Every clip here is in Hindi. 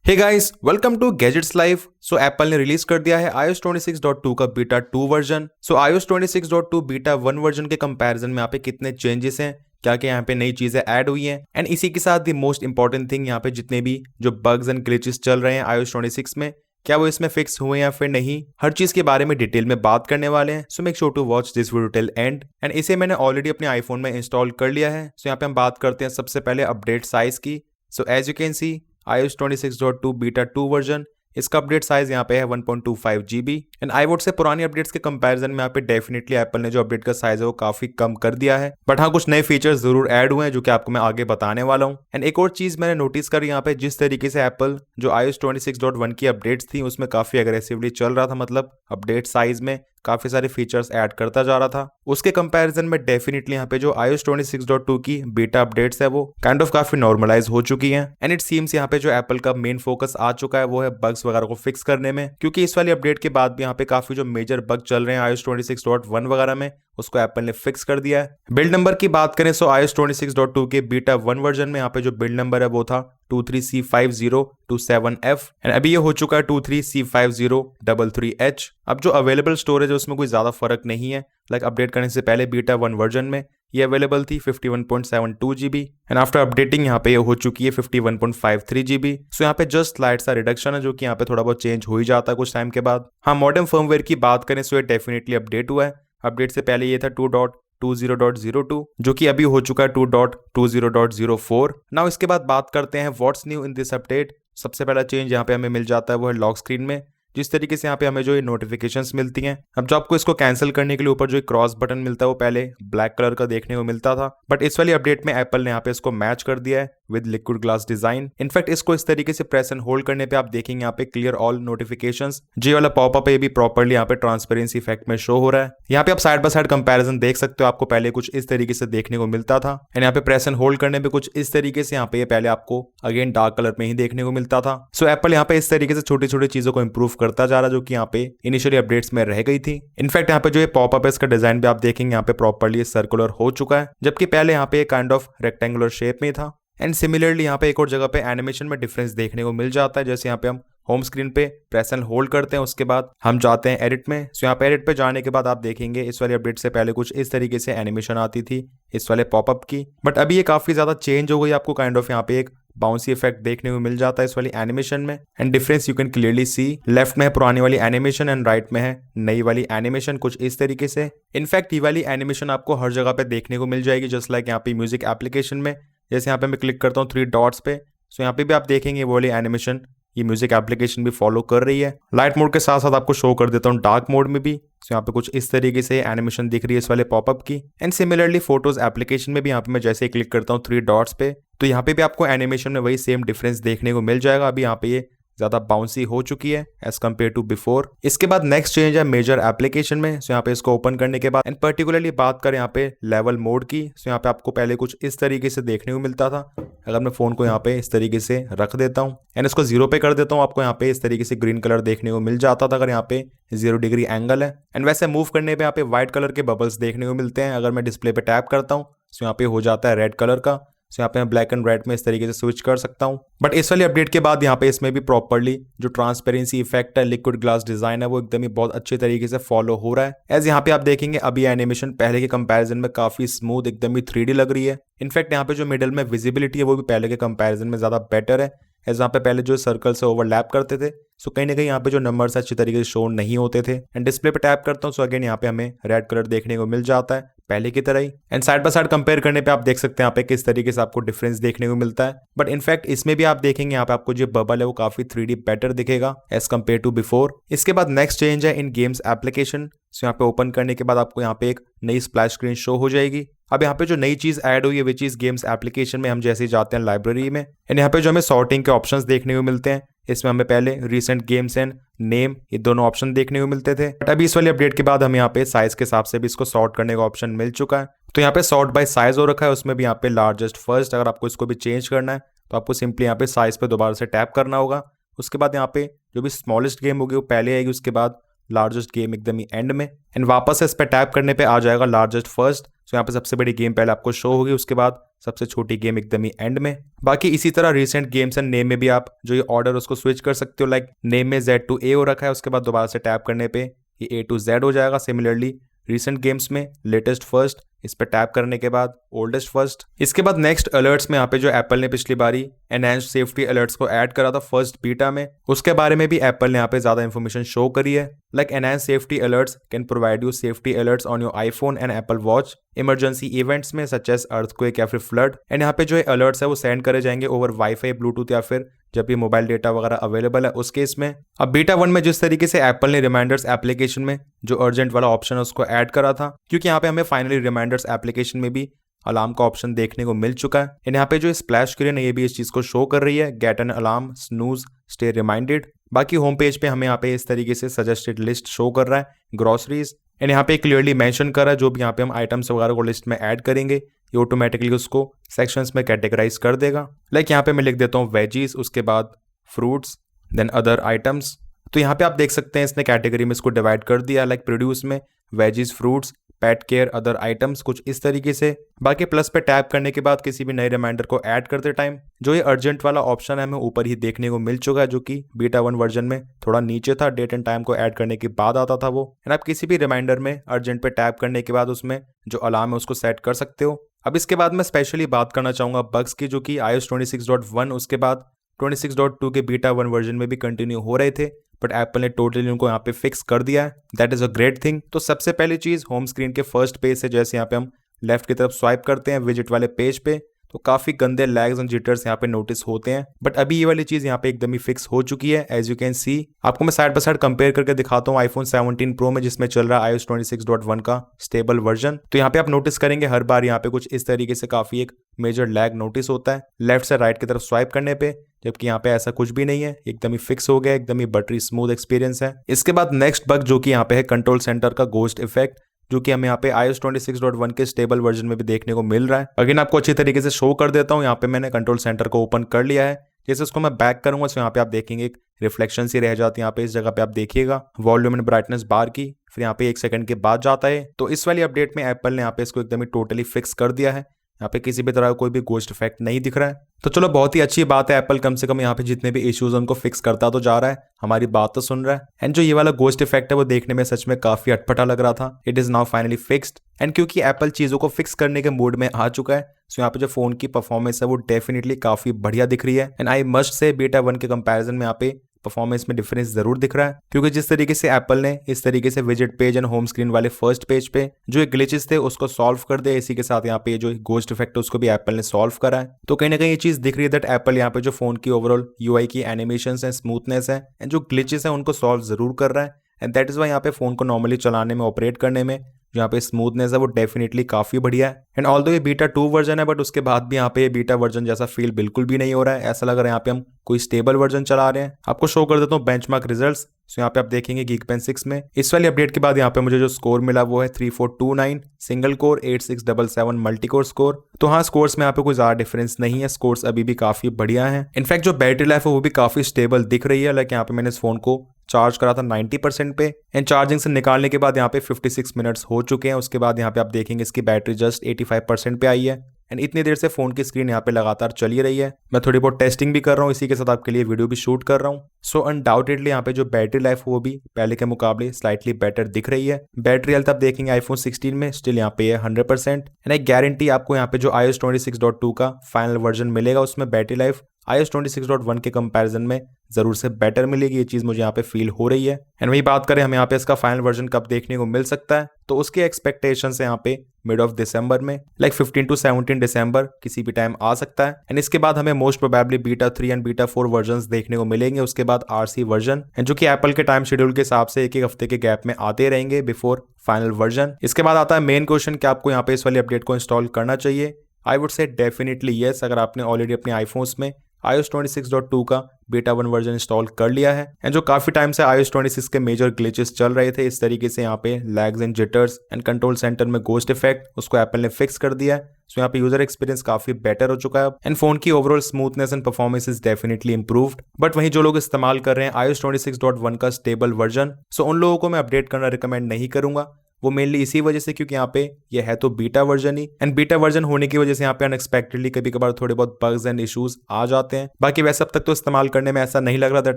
Hey guys, welcome to Gadgets Live. So Apple ने रिलीज कर दिया है iOS 26.2 का beta 2 version. So iOS 26.2 beta 1 version के कंपैरिजन में यहाँ पे कितने चेंजेस हैं, क्या क्या यहाँ पे नई चीजें ऐड हुई हैं, एंड इसी के साथ दी मोस्ट इंपॉर्टेंट थिंग यहाँ पे जितने भी जो बग्स एंड ग्लिचेस चल रहे हैं iOS 26 में, क्या वो इसमें फिक्स हुए या फिर नहीं, हर चीज के बारे में डिटेल में बात करने वाले हैं। So make sure to watch this video till end. And इसे मैंने ऑलरेडी अपने आईफोन में इंस्टॉल कर लिया है। सो यहाँ पे हम बात करते हैं सबसे पहले अपडेट साइज की। So as you can see iOS 26.2 beta 2 version, इसका अपडेट साइज यहाँ पे है 1.25 GB। And I would say पुरानी अपडेट्स के कंपैरिजन में यहाँ पे डेफिनेटली एप्पल ने जो अपडेट का साइज है वो काफी कम कर दिया है, बट हाँ कुछ नए फीचर्स जरूर ऐड हुए हैं जो कि आपको मैं आगे बताने वाला हूँ। एंड एक और चीज मैंने नोटिस करी यहाँ पे, जिस तरीके से एप्पल जो iOS 26.1 की अपडेट्स थी उसमें काफी अग्रेसिवली चल रहा था, मतलब अपडेट साइज में काफी सारे फीचर्स ऐड करता जा रहा था, उसके कंपैरिजन में डेफिनेटली यहाँ पे जो iOS 26.2 की बीटा अपडेट्स है वो काइंड ऑफ काफी नॉर्मलाइज हो चुकी हैं। एंड इट सीम्स यहाँ पे जो एप्पल का मेन फोकस आ चुका है वो है बग्स वगैरह को फिक्स करने में, क्योंकि इस वाली अपडेट के बाद भी यहाँ पे काफी जो मेजर बग चल रहे हैं iOS 26.1 वगैरह में उसको एप्पल ने फिक्स कर दिया है। बिल्ड नंबर की बात करें सो iOS 26.2 के बीटा 1 वर्जन में यहाँ पे जो बिल्ड नंबर है वो था 23C5027F एंड अभी ये हो चुका है 23C5033H। अब जो अवेलेबल स्टोरेज है उसमें कोई ज्यादा फर्क नहीं है, लाइक अपडेट करने से पहले बीटा 1 वर्जन में ये अवेलेबल थी 51.72 GB एंड आफ्टर अपडेटिंग यहाँ पे ये हो चुकी है 51.53 GB। सो यहाँ पे जस्ट स्लाइड सा रिडक्शन है जो कि यहाँ पे थोड़ा बहुत चेंज हो ही जाता है कुछ टाइम के बाद। हाँ, मॉडर्न फर्मवेयर की बात करें सो ये डेफिनेटली अपडेट हुआ है। अपडेट से पहले ये था 2.20.02 जो कि अभी हो चुका है 2.20.04। नाउ इसके बाद बात करते हैं what's new in this update. सबसे पहला चेंज यहाँ पे हमें मिल जाता है वो है लॉक स्क्रीन में। जिस तरीके से यहाँ पे हमें जो ये नोटिफिकेशंस मिलती हैं, अब जो आपको इसको कैंसिल करने के लिए ऊपर जो एक क्रॉस बटन मिलता है वो पहले ब्लैक कलर का देखने को मिलता था, बट इस वाली अपडेट में एप्पल ने यहाँ पे इसको मैच कर दिया है with liquid glass design. In fact इसको इस तरीके से प्रेस एंड होल्ड करने पे आप देखेंगे यहाँ पे क्लियर ऑल नोटिफिकेशंस, जी वाला पॉपअप है ये भी प्रॉपर्ली यहाँ पे ट्रांसपेरेंसी इफेक्ट में शो हो रहा है। यहाँ पे आप साइड बाय साइड कंपैरिजन देख सकते हो, आपको पहले कुछ इस तरीके से देखने को मिलता था एंड यहाँ पे प्रेस एंड होल्ड करने पे कुछ इस तरीके से यहाँ पे पहले आपको अगेन डार्क कलर में ही देखने को मिलता था। सो एप्पल यहाँ पे इस तरीके से छोटी छोटी चीजों को इंप्रूव करता जा रहा है जो कि यहाँ पे इनिशियली अपडेट्स में रह गई थी। इनफैक्ट यहाँ पे जो ये पॉपअप है इसका डिजाइन भी आप देखेंगे यहाँ पे प्रॉपर्ली सर्कुलर हो चुका है, जबकि पहले यहाँ पे काइंड ऑफ रेक्टेंगुलर शेप में था। एंड सिमिलरली यहाँ पे एक और जगह पे एनिमेशन में डिफरेंस देखने को मिल जाता है, जैसे यहाँ पे हम होम स्क्रीन पे प्रेस एंड होल्ड करते हैं उसके बाद हम जाते हैं एडिट में। सो यहाँ पे एडिट पे जाने के बाद आप देखेंगे इस वाली अपडेट से पहले कुछ इस तरीके से एनिमेशन आती थी इस वाले पॉपअप की, बट अभी ये काफी ज्यादा चेंज हो गई। आपको काइंड ऑफ यहाँ पे एक बाउंसी इफेक्ट देखने को मिल जाता है इस वाली एनिमेशन में and difference you can clearly see. Left में है पुरानी वाली एनिमेशन एंड राइट में है नई वाली एनिमेशन कुछ इस तरीके से। इनफैक्ट ये वाली एनिमेशन आपको हर जगह पे देखने को मिल जाएगी, जस्ट लाइक यहाँ पे म्यूजिक एप्लीकेशन में जैसे यहाँ पे मैं क्लिक करता हूँ 3 डॉट्स पे, सो यहाँ पे भी आप देखेंगे वो वाली एनिमेशन ये म्यूजिक एप्लीकेशन भी फॉलो कर रही है। लाइट मोड के साथ साथ आपको शो कर देता हूँ डार्क मोड में भी, सो यहाँ पे कुछ इस तरीके से एनिमेशन दिख रही है इस वाले पॉपअप की। एंड सिमिलरली फोटोज एप्लीकेशन में भी यहाँ पे मैं जैसे ही क्लिक करता हूँ 3 डॉट्स पे, तो यहाँ पे भी आपको एनिमेशन में वही सेम डिफरेंस देखने को मिल जाएगा। अभी यहाँ पे ये ज्यादा बाउंसी हो चुकी है एज कम्पेयर टू बिफोर। इसके बाद नेक्स्ट चेंज है मेजर एप्लीकेशन में। सो यहाँ पे इसको ओपन करने के बाद एंड पर्टिकुलरली बात करें यहाँ पे लेवल मोड की, सो यहाँ पे आपको पहले कुछ इस तरीके से देखने को मिलता था। अगर मैं फोन को यहाँ पे इस तरीके से रख देता हूँ एंड इसको 0 पे कर देता हूँ, आपको यहाँ पे इस तरीके से ग्रीन कलर देखने को मिल जाता था अगर यहाँ पे 0 डिग्री एंगल है। एंड वैसे मूव करने पे यहाँ पे व्हाइट कलर के बबल्स देखने को मिलते हैं। अगर मैं डिस्प्ले पे टैप करता हूँ तो यहाँ पे हो जाता है रेड कलर का, सो यहाँ पे मैं ब्लैक एंड रेड में इस तरीके से स्विच कर सकता हूँ। बट इस वाली अपडेट के बाद यहाँ पे इसमें भी प्रॉपर्ली जो ट्रांसपेरेंसी इफेक्ट है, लिक्विड ग्लास डिजाइन है, वो एकदम ही बहुत अच्छे तरीके से फॉलो हो रहा है। एज यहाँ पे आप देखेंगे अभी एनिमेशन पहले के कंपैरिजन में काफी स्मूथ एकदम ही 3D लग रही है। इनफैक्ट यहाँ पे जो मिडिल में विजिबिलिटी है वो भी पहले के कंपैरिजन में ज्यादा बेटर है, एज यहाँ पे पहले जो सर्कल से ओवरलैप करते थे सो कहीं ना कहीं यहाँ पे जो नंबर्स अच्छी तरीके से शो नहीं होते थे। एंड डिस्प्ले पे टैप करता हूँ सो अगेन यहाँ पे हमें रेड कलर देखने को मिल जाता है पहले की तरह ही। And side by side compare करने पे आप देख सकते हैं यहाँ पे किस तरीके से आपको डिफरेंस देखने को मिलता है। बट इनफैक्ट इसमें भी आप देखेंगे यहाँ पे आपको जो बबल है वो काफी 3D बेटर दिखेगा एज कम्पेयर टू बिफोर। इसके बाद नेक्स्ट चेंज है इन गेम्स एप्लीकेशन। सो यहाँ पे ओपन करने के बाद आपको यहाँ पे एक नई स्प्लैश स्क्रीन शो हो जाएगी। अब यहाँ पे जो नई चीज ऐड हुई है विच इज गेम्स एप्लीकेशन में हम जैसे ही जाते हैं लाइब्रेरी में एंड यहाँ पे जो हमें सॉर्टिंग के ऑप्शंस देखने को मिलते हैं, इसमें हमें पहले रिसेंट गेम्स एंड नेम ये दोनों ऑप्शन देखने को मिलते थे, बट अभी इस वाली अपडेट के बाद हम यहाँ पे साइज के हिसाब से भी इसको सॉर्ट करने का ऑप्शन मिल चुका है। तो यहाँ पे सॉर्ट बाय साइज हो रखा है, उसमें भी यहाँ पे लार्जेस्ट फर्स्ट। अगर आपको इसको भी चेंज करना है तो आपको सिंपली यहाँ पे साइज पे दोबारा से टैप करना होगा। उसके बाद यहाँ पे जो भी स्मॉलेस्ट गेम होगी वो पहले आएगी, उसके बाद लार्जेस्ट गेम एकदम ही एंड में, एंड वापस से इस पर टैप करने पे आ जाएगा लार्जेस्ट फर्स्ट। सो यहाँ पे सबसे बड़ी गेम पहले आपको शो होगी, उसके बाद सबसे छोटी गेम एकदम ही एंड में। बाकी इसी तरह रिसेंट गेम्स एंड नेम में भी आप जो ये ऑर्डर उसको स्विच कर सकते हो। लाइक नेम में Z to A हो रखा है, उसके बाद दोबारा से टैप करने पे ये A to Z हो जाएगा। सिमिलरली रिसेंट गेम्स में लेटेस्ट फर्स्ट, इस पर टैप करने के बाद ओल्डेस्ट फर्स्ट। इसके बाद नेक्स्ट अलर्ट्स में यहाँ पे जो एप्पल ने पिछली बारी एनहांस्ड सेफ्टी अलर्ट्स को ऐड करा था फर्स्ट बीटा में, उसके बारे में भी एप्पल ने यहाँ पे ज्यादा इन्फॉर्मेशन शो करी है। Like enhanced safety alerts can provide you safety alerts on your iPhone and Apple watch emergency events में सच एज अर्थक्वेक या फिर फ्लड। एंड यहाँ पे जो अलर्ट्स है वो सेंड करे जाएंगे ओवर वाईफाई, ब्लूटूथ या फिर जब भी मोबाइल डेटा वगैरह अवेलेबल है उस केस में। अब बीटा 1 में जिस तरीके से एप्पल ने रिमाइंडर्स एप्लीकेशन में जो अर्जेंट वाला ऑप्शन है उसको ऐड करा था, क्योंकि यहाँ पे हमें फाइनली रिमाइंडर्स एप्लीकेशन में भी अलार्म का ऑप्शन देखने को मिल चुका है। एंड यहाँ पे जो स्प्लैश स्क्रीन है ये भी इस चीज को शो कर रही है, get an alarm, snooze, stay reminded. बाकी होम पेज पे हमें यहाँ पे इस तरीके से सजेस्टेड लिस्ट शो कर रहा है, ग्रोसरीज, एंड यहाँ पे क्लियरली मेंशन कर रहा है जो भी यहाँ पे हम आइटम्स वगैरह को लिस्ट में ऐड करेंगे ये ऑटोमेटिकली उसको सेक्शंस में कैटेगराइज कर देगा। लाइक यहाँ पे मैं लिख देता हूँ वेजीज, उसके बाद फ्रूट्स, देन अदर आइटम्स। तो यहाँ पे आप देख सकते हैं इसने कैटेगरी में इसको डिवाइड कर दिया, लाइक प्रोड्यूस में veggies, fruits, pet care, other items, कुछ इस तरीके से। बाकी प्लस पे टैप करने के बाद किसी भी नए रिमाइंडर को ऐड करते टाइम जो ये अर्जेंट वाला ऑप्शन है हमें ऊपर ही देखने को मिल चुका है, जो कि बीटा 1 वर्जन में थोड़ा नीचे था, डेट एंड टाइम को ऐड करने के बाद आता था वो। एंड आप किसी भी रिमाइंडर में अर्जेंट पे टैप करने के बाद उसमें जो अलार्म है उसको सेट कर सकते हो। अब इसके बाद मैं स्पेशली बात करना चाहूंगा बग्स की, जो कि iOS 26.1 उसके बाद 26.2 के बीटा 1 वर्जन में भी कंटिन्यू हो रहे थे, बट एप्पल ने टोटली उनको यहाँ पे फिक्स कर दिया है। That is a great thing. तो सबसे पहली चीज, होम स्क्रीन के फर्स्ट पेज से जैसे यहाँ पे हम लेफ्ट की तरफ स्वाइप करते हैं विजिट वाले पेज पे, तो काफी गंदे लैग्स एंड जिटर्स यहाँ पे नोटिस होते हैं, बट अभी ये वाली चीज यहाँ पे एकदम ही फिक्स हो चुकी है। एज यू कैन सी, आपको मैं साइड बाय साइड कंपेयर करके दिखाता हूँ आईफोन 17 प्रो में जिसमें चल रहा है iOS 26.1 का स्टेबल वर्जन। तो यहाँ पे आप नोटिस करेंगे हर बार यहाँ पे कुछ इस तरीके से काफी एक मेजर लैग नोटिस होता है लेफ्ट से राइट की तरफ स्वाइप करने पे, जबकि यहाँ पे ऐसा कुछ भी नहीं है, एकदम ही फिक्स हो गया, एकदम ही बटरी स्मूथ एक्सपीरियंस है। इसके बाद नेक्स्ट बग जो कि यहाँ पे है कंट्रोल सेंटर का गोस्ट इफेक्ट, जो कि हमें यहाँ पे iOS 26.1 के स्टेबल वर्जन में भी देखने को मिल रहा है। अगेन आपको अच्छी तरीके से शो कर देता हूँ, यहाँ पे मैंने कंट्रोल सेंटर को ओपन कर लिया है। जैसे उसको मैं बैक करूंगा तो यहाँ पे आप देखेंगे एक रिफ्लेक्शन सी रह जाती है यहाँ पे, इस जगह पे आप देखिएगा वॉल्यूम एंड ब्राइटनेस बार की, फिर यहाँ पे 1 सेकंड के बाद जाता है। तो इस वाली अपडेट में एप्पल ने यहाँ पे इसको एकदम ही टोटली फिक्स कर दिया है, यहाँ पे किसी भी तरह का कोई भी गोस्ट इफेक्ट नहीं दिख रहा है। तो चलो बहुत ही अच्छी बात है, एप्पल कम से कम यहाँ पे जितने भी इश्यूज उनको फिक्स करता तो जा रहा है, हमारी बात तो सुन रहा है। एंड जो ये वाला गोस्ट इफेक्ट है वो देखने में सच में काफी अटपटा लग रहा था, it is now finally fixed. And क्योंकि एप्पल चीजों को फिक्स करने के मूड में आ चुका है, सो यहाँ पे जो फोन की परफॉर्मेंस है वो डेफिनेटली काफी बढ़िया दिख रही है। And I must say beta 1 के कंपैरिजन में यहाँ पे परफॉर्मेंस में डिफरेंस जरूर दिख रहा है, क्योंकि जिस तरीके से एप्पल ने इस तरीके से visit page and home screen वाले फर्स्ट पेज पे जो ग्लिचेस थे उसको सॉल्व कर दिया, इसी के साथ यहाँ पे जो गोस्ट इफेक्ट है उसको भी एप्पल ने सॉल्व करा है। तो कहीं ना कहीं ये चीज दिख रही है दैट एप्पल यहाँ पे जो फोन की ओवरऑल यूआई की एनिमेशंस है, स्मूथनेस है एंड जो ग्लिचेस है उनको सॉल्व जरूर कर रहा है। एंड दैट इज वाई यहाँ पे फोन को नॉर्मली चलाने में, ऑपरेट करने में यहाँ पे स्मूथनेस है वो डेफिनेटली काफी बढ़िया है। एंड ऑल्दो ये बीटा 2 वर्जन है, बट उसके बाद भी यहाँ पे ये बीटा वर्जन जैसा फील बिल्कुल भी नहीं हो रहा है, ऐसा लग रहा है यहाँ पे हम कोई स्टेबल वर्जन चला रहे हैं। आपको शो कर देता हूँ बेंचमार्क रिजल्ट्स। सो यहाँ पे आप देखेंगे Geekbench 6 में इस वाली अपडेट के बाद यहाँ पे मुझे जो स्कोर मिला वो है 3429 single core, 8677 multi core score. तो हाँ, स्कोर्स में यहाँ पे कोई ज्यादा डिफरेंस नहीं है, स्कोर्स अभी भी काफी बढ़िया है। इनफैक्ट जो बैटरी लाइफ है वो भी काफी स्टेबल दिख रही है। लाइक यहाँ पे मैंने इस फोन को चार्ज करा था 90% पे, एंड चार्जिंग से निकालने के बाद यहाँ पे 56 मिनट्स हो चुके हैं। उसके बाद यहाँ पे आप देखेंगे इसकी बैटरी जस्ट 85% पे आई है। एंड इतनी देर से फोन की स्क्रीन यहाँ पे लगातार चली रही है, मैं थोड़ी बहुत टेस्टिंग भी कर रहा हूँ, इसी के साथ आपके लिए वीडियो भी शूट कर रहा हूँ। सो अनडाउटेडली यहाँ पे जो बैटरी लाइफ वो भी पहले के मुकाबले स्लाइटली बेटर दिख रही है। बैटरी हेल्थ आप देखेंगे आईफोन 16 में स्टिल यहाँ पे है 100%। एंड आई गारंटी आपको यहाँ पे जो iOS 26.2 का फाइनल वर्जन मिलेगा उसमें बैटरी लाइफ iOS 26.1 के कंपैरिजन में जरूर से बेटर मिलेगी, ये चीज मुझे यहाँ पे फील हो रही है। एंड वही बात करें हम यहाँ पे इसका फाइनल वर्जन कब देखने को मिल सकता है, तो उसके एक्सपेक्टेशन है यहाँ पे मिड ऑफ दिसंबर में, लाइक 15 to 17 दिसंबर किसी भी टाइम आ सकता है। एंड इसके बाद हमें most probably beta 3 and beta 4 version देखने को मिलेंगे, उसके बाद RC वर्जन, एंड जो कि एप्पल के टाइम शेड्यूल के हिसाब से एक हफ्ते के गैप में आते रहेंगे बिफोर फाइनल वर्जन। इसके बाद आता है मेन क्वेश्चन कि आपको यहाँ पे इस वाली अपडेट को इंस्टॉल करना चाहिए। I would say definitely yes, अगर आपने ऑलरेडी अपने आईफोन्स में iOS 26.2 का बीटा 1 वर्जन इंस्टॉल कर लिया है एंड जो काफी टाइम से iOS 26 के मेजर ग्लिचेस चल रहे थे, इस तरीके से यहाँ पे lags and jitters and control centre में गोस्ट इफेक्ट, उसको एप्पल ने फिक्स कर दिया है। सो यहाँ पे यूजर एक्सपीरियंस काफी बेटर हो चुका है एंड फोन की overall smoothness and performance is definitely improved. But वहीं जो लोग इस्तेमाल कर रहे हैं iOS 26.1 का स्टेबल वर्जन, सो उन लोगों को मैं अपडेट करना रिकमेंड नहीं करूंगा। वो मेनली इसी वजह से क्योंकि यहाँ पे ये है तो beta version he, and beta version होने की वजह से यहाँ पे अनएक्सपेक्टेडली कभी कभार थोड़े बहुत बग्स एंड इश्यूज आ जाते हैं। बाकी वैसे अब तक तो इस्तेमाल करने में ऐसा नहीं लग रहा था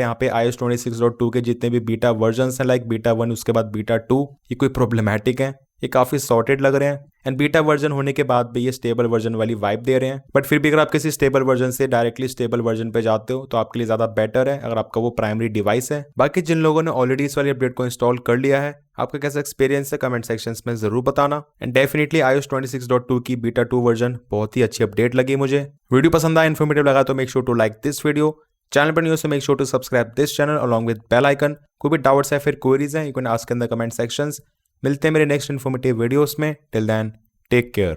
यहाँ पे iOS 26.2 के जितने भी बीटा वर्जन हैं, लाइक बीटा 1 उसके बाद बीटा 2, ये कोई प्रॉब्लमैटिक है, ये काफी सॉर्टेड लग रहे हैं एंड बीटा वर्जन होने के बाद भी ये स्टेबल वर्जन वाली वाइब दे रहे हैं। बट फिर भी अगर आप किसी स्टेबल वर्जन से डायरेक्टली स्टेबल वर्जन पे जाते हो तो आपके लिए ज्यादा बेटर है अगर आपका वो प्राइमरी डिवाइस है। बाकी जिन लोगों ने ऑलरेडी इस वाली अपडेट को इंस्टॉल कर लिया है, आपका कैसा एक्सपीरियंस है कमेंट सेक्शंस में जरूर बताना। एंड डेफिनेटली iOS 26.2 की बीटा 2 वर्जन बहुत ही अच्छी अपडेट लगी मुझे। वीडियो पसंद आया, इन्फॉर्मेटिव लगा तो make sure to like this video. Channel पर न्यू से make sure to subscribe this channel along with bell icon. कोई भी डाउट्स है फिर क्वेरीज हैं, you can ask in the comment sections. मिलते हैं मेरे नेक्स्ट इन्फॉर्मेटिव वीडियोस में। Till then take care.